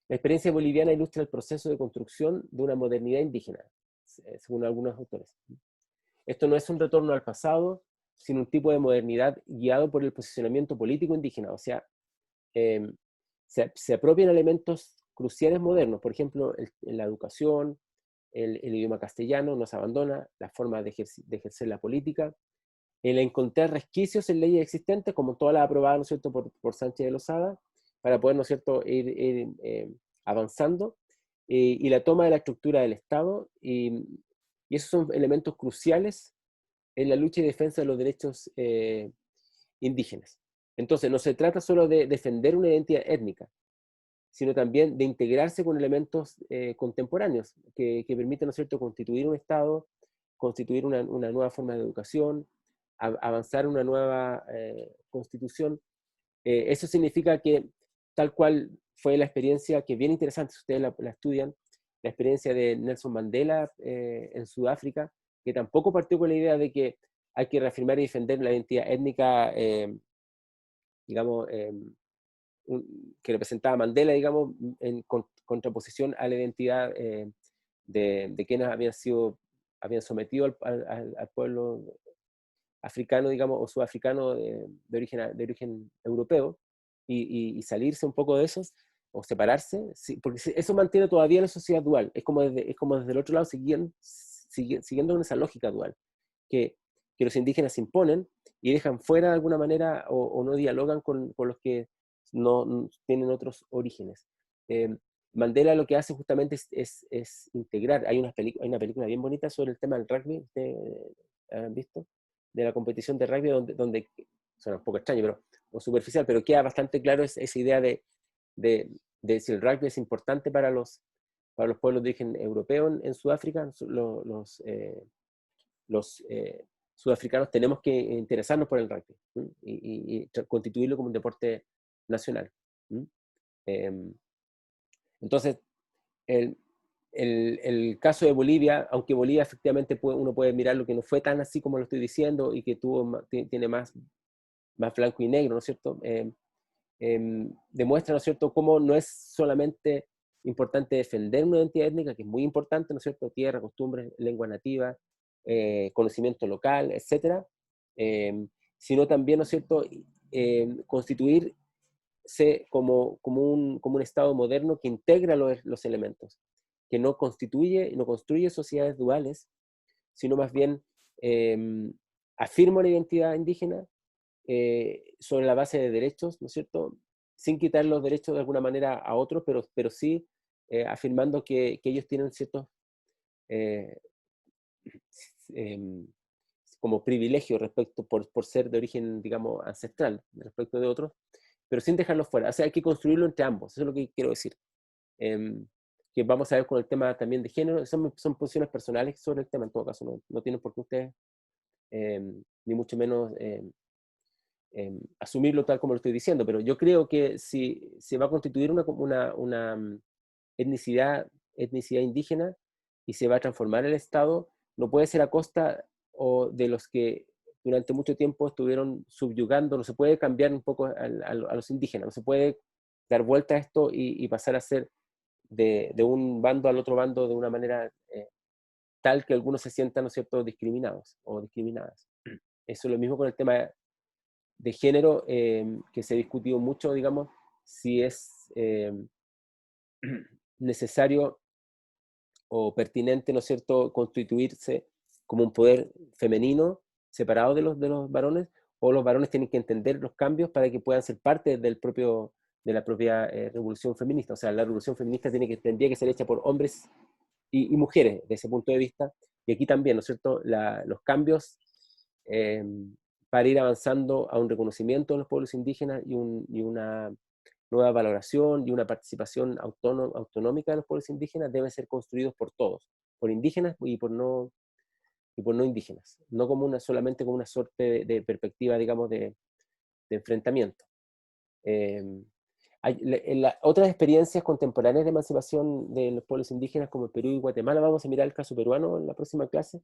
La experiencia boliviana ilustra el proceso de construcción de una modernidad indígena, según algunos autores. Esto no es un retorno al pasado, sino un tipo de modernidad guiado por el posicionamiento político indígena. O sea, eh, se apropian elementos cruciales modernos, por ejemplo, en la educación, el idioma castellano no se abandona, la forma de ejercer la política, el encontrar resquicios en leyes existentes, como todas las aprobadas, ¿no es cierto?, por Sánchez de Lozada, para poder, ¿no es cierto?, ir avanzando, y la toma de la estructura del Estado, y esos son elementos cruciales en la lucha y defensa de los derechos indígenas. Entonces, no se trata solo de defender una identidad étnica, sino también de integrarse con elementos contemporáneos que permiten, ¿no es cierto?, constituir un Estado, constituir una nueva forma de educación, avanzar una nueva constitución. Eso significa que, tal cual fue la experiencia, que es bien interesante si ustedes la estudian, la experiencia de Nelson Mandela en Sudáfrica, que tampoco partió con la idea de que hay que reafirmar y defender la identidad étnica, digamos, que representaba Mandela, digamos, en contraposición a la identidad de quienes habían sometido al pueblo africano, digamos, o sudafricano de origen europeo, y salirse un poco de eso, o separarse, sí, porque eso mantiene todavía la sociedad dual, es como desde el otro lado siguiendo esa lógica dual, que, que los indígenas se imponen y dejan fuera de alguna manera o no dialogan con los que no tienen otros orígenes. Mandela lo que hace justamente es integrar. Hay una película bien bonita sobre el tema del rugby, ¿han visto? De la competición de rugby, donde suena un poco extraño, o superficial, pero queda bastante claro esa idea de si el rugby es importante para los pueblos de origen europeo en Sudáfrica. Los sudafricanos tenemos que interesarnos por el rugby, y constituirlo como un deporte nacional. Entonces, el caso de Bolivia, aunque Bolivia efectivamente uno puede mirar lo que no fue tan así como lo estoy diciendo, y que tiene más blanco y negro, ¿no es cierto? Demuestra, ¿no es cierto?, cómo no es solamente importante defender una identidad étnica, que es muy importante, ¿no es cierto?, tierra, costumbres, lengua nativa, conocimiento local, etcétera, sino también, ¿no es cierto?, constituirse como un Estado moderno que integra los elementos, que no construye sociedades duales, sino más bien afirma una identidad indígena sobre la base de derechos, ¿no es cierto?, sin quitar los derechos de alguna manera a otros, pero sí afirmando que ellos tienen ciertos eh, em, como privilegios respecto por ser de origen, digamos, ancestral respecto de otros, pero sin dejarlos fuera. O sea, hay que construirlo entre ambos, eso es lo que quiero decir. Em, que vamos a ver con el tema también de género, son posiciones personales sobre el tema, en todo caso, no tienen por qué ustedes, ni mucho menos, asumirlo tal como lo estoy diciendo, pero yo creo que si se va a constituir una etnicidad indígena y se va a transformar el Estado, no puede ser a costa de los que durante mucho tiempo estuvieron subyugando. No se puede cambiar un poco a los indígenas, no se puede dar vuelta a esto y pasar a ser de un bando al otro bando de una manera tal que algunos se sientan, ¿no es cierto?, discriminados o discriminadas. Eso es lo mismo con el tema de género, que se ha discutido mucho, digamos, si es necesario o pertinente, ¿no es cierto?, constituirse como un poder femenino separado de los varones, o los varones tienen que entender los cambios para que puedan ser parte de la propia revolución feminista. O sea, la revolución feminista tendría que ser hecha por hombres y mujeres, desde ese punto de vista. Y aquí también, ¿no es cierto?, los cambios eh, para ir avanzando a un reconocimiento de los pueblos indígenas y una nueva valoración y una participación autonómica de los pueblos indígenas deben ser construidos por todos, por indígenas y por no indígenas, no solamente como una suerte de perspectiva, digamos, de enfrentamiento. Eh, otras experiencias contemporáneas de emancipación de los pueblos indígenas como Perú y Guatemala, vamos a mirar el caso peruano en la próxima clase,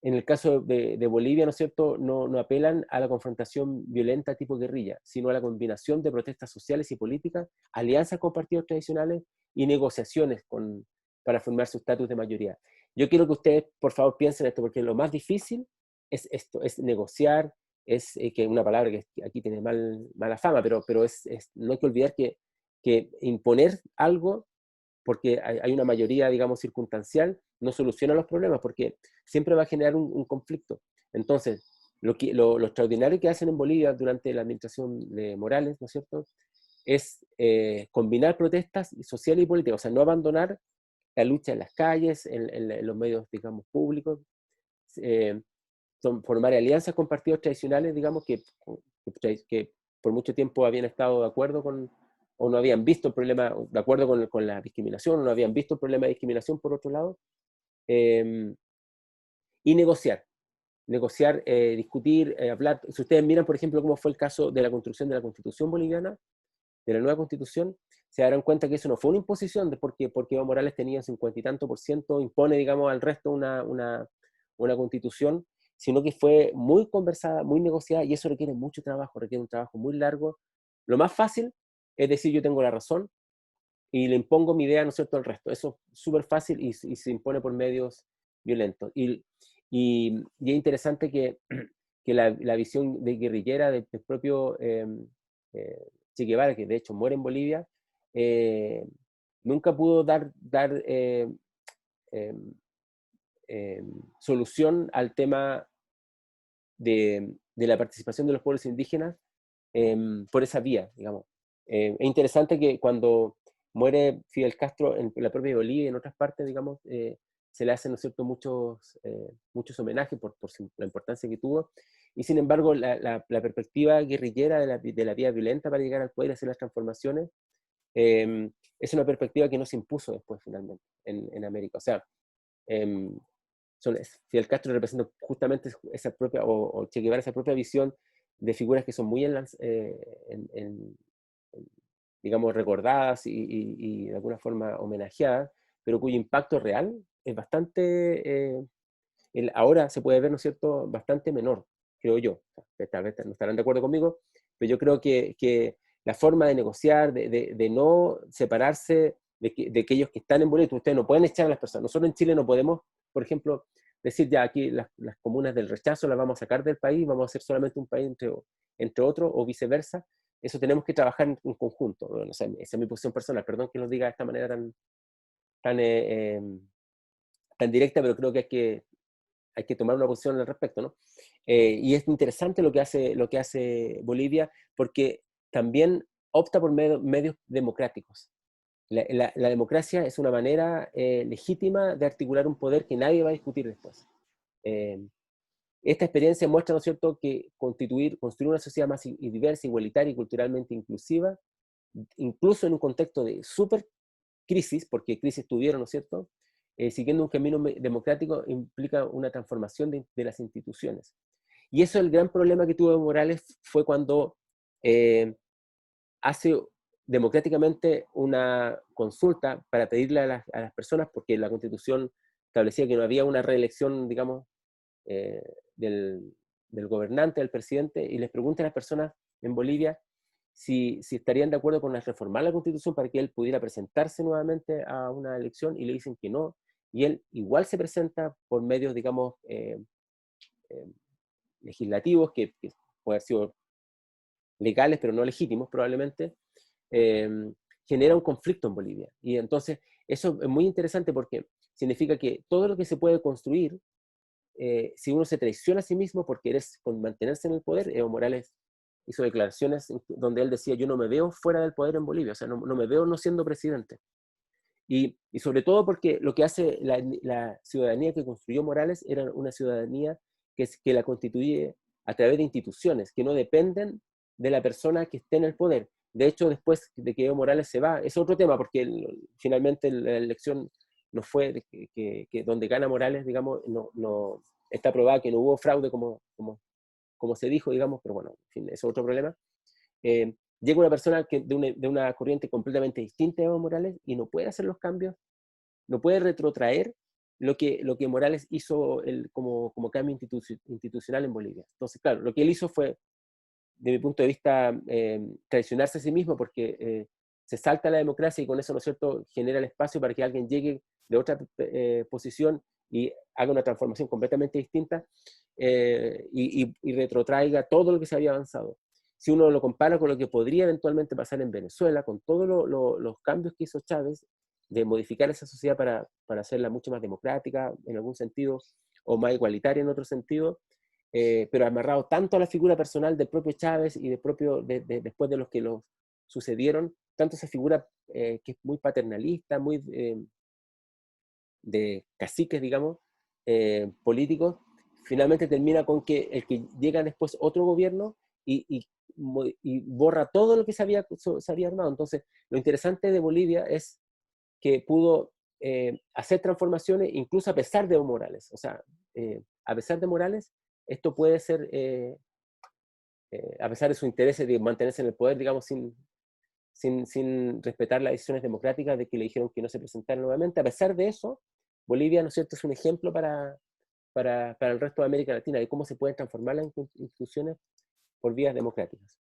En el caso de Bolivia, ¿no es cierto?, no apelan a la confrontación violenta tipo guerrilla, sino a la combinación de protestas sociales y políticas, alianzas con partidos tradicionales y negociaciones para formar su estatus de mayoría. Yo quiero que ustedes, por favor, piensen esto, porque lo más difícil es esto, es negociar, que es una palabra que aquí tiene mala fama, pero no hay que olvidar que imponer algo porque hay una mayoría, digamos, circunstancial, no soluciona los problemas, porque siempre va a generar un conflicto. Entonces, lo extraordinario que hacen en Bolivia durante la administración de Morales, ¿no es cierto?, es combinar protestas sociales y políticas, o sea, no abandonar la lucha en las calles, en los medios, digamos, públicos, eh, formar alianzas con partidos tradicionales, digamos, que por mucho tiempo habían estado de acuerdo con, o no habían visto el problema, de acuerdo con la discriminación, o no habían visto el problema de discriminación por otro lado, eh, y negociar, discutir, hablar. Si ustedes miran, por ejemplo, cómo fue el caso de la construcción de la Constitución boliviana, de la nueva Constitución, se darán cuenta que eso no fue una imposición, porque Evo Morales tenía 50 y tanto por ciento, impone, digamos, al resto una Constitución, sino que fue muy conversada, muy negociada, y eso requiere mucho trabajo, requiere un trabajo muy largo. Lo más fácil es decir, yo tengo la razón, y le impongo mi idea, ¿no es cierto?, al resto. Eso es súper fácil y se impone por medios violentos. Y es interesante que la visión de guerrillera del propio eh, Che Guevara, que de hecho muere en Bolivia, eh, nunca pudo dar eh, eh, solución al tema de la participación de los pueblos indígenas por esa vía, digamos. Es interesante que cuando muere Fidel Castro en la propia Bolivia y en otras partes, digamos, se le hacen, ¿no es cierto?, muchos homenajes por la importancia que tuvo, y sin embargo la perspectiva guerrillera de la vía violenta para llegar al poder y hacer las transformaciones es una perspectiva que no se impuso después finalmente en América. O sea, eh, Fidel Castro representa justamente esa propia, o Che Guevara, esa propia visión de figuras que son muy digamos, recordadas y de alguna forma homenajeadas, pero cuyo impacto real es bastante, ahora se puede ver, ¿no es cierto?, bastante menor, creo yo. Tal vez no estarán de acuerdo conmigo, pero yo creo que la forma de negociar, de no separarse de aquellos que están en boleto, ustedes no pueden echar a las personas. Nosotros en Chile no podemos, por ejemplo, decir ya aquí las comunas del rechazo las vamos a sacar del país, vamos a hacer solamente un país entre otros o viceversa. Eso tenemos que trabajar en conjunto. Bueno, o sea, esa es mi posición personal, perdón que lo diga de esta manera tan, tan directa, pero creo que hay que tomar una posición al respecto, ¿no? Y es interesante lo que hace Bolivia, porque también opta por medios democráticos. La democracia es una manera legítima de articular un poder que nadie va a discutir después. Eh, Esta experiencia muestra, ¿no es cierto?, que construir una sociedad más diversa, igualitaria y culturalmente inclusiva, incluso en un contexto de super crisis, porque crisis tuvieron, ¿no es cierto?, siguiendo un camino democrático implica una transformación de las instituciones. Y eso es el gran problema que tuvo Morales, fue cuando eh, hace democráticamente una consulta para pedirle a las personas, porque la Constitución establecía que no había una reelección, digamos, eh, del, del gobernante, del presidente, y les pregunta a las personas en Bolivia si estarían de acuerdo con reformar la Constitución para que él pudiera presentarse nuevamente a una elección, y le dicen que no, y él igual se presenta por medios, digamos, eh, legislativos, que pueden haber sido legales, pero no legítimos probablemente, eh, genera un conflicto en Bolivia. Y entonces eso es muy interesante porque significa que todo lo que se puede construir, si uno se traiciona a sí mismo por querer mantenerse en el poder. Evo Morales hizo declaraciones donde él decía, yo no me veo fuera del poder en Bolivia, o sea, no me veo no siendo presidente. Y sobre todo porque lo que hace la ciudadanía que construyó Morales era una ciudadanía que la constituye a través de instituciones que no dependen de la persona que esté en el poder. De hecho, después de que Evo Morales se va, es otro tema, porque finalmente la elección no fue que donde gana Morales, digamos, no está probada que no hubo fraude como se dijo, digamos, pero bueno, en fin, es otro problema. Llega una persona de una corriente completamente distinta a Evo Morales y no puede hacer los cambios, no puede retrotraer lo que Morales hizo como cambio institucional en Bolivia. Entonces, claro, lo que él hizo fue, de mi punto de vista, traicionarse a sí mismo, porque se salta la democracia y con eso, ¿no es cierto?, genera el espacio para que alguien llegue de otra posición y haga una transformación completamente distinta, y retrotraiga todo lo que se había avanzado. Si uno lo compara con lo que podría eventualmente pasar en Venezuela, con todos los cambios que hizo Chávez, de modificar esa sociedad para hacerla mucho más democrática en algún sentido, o más igualitaria en otro sentido, pero amarrado tanto a la figura personal del propio Chávez y después de los que lo sucedieron, tanto esa figura que es muy paternalista, muy de caciques, digamos, políticos, finalmente termina con que el que llega después otro gobierno y borra todo lo que se había armado. Entonces, lo interesante de Bolivia es que pudo hacer transformaciones incluso a pesar de Evo Morales. O sea, a pesar de Morales, esto puede ser, a pesar de su interés de mantenerse en el poder, digamos, sin respetar las decisiones democráticas de que le dijeron que no se presentara nuevamente, a pesar de eso, Bolivia, ¿no es cierto?, es un ejemplo para el resto de América Latina de cómo se pueden transformar las instituciones por vías democráticas.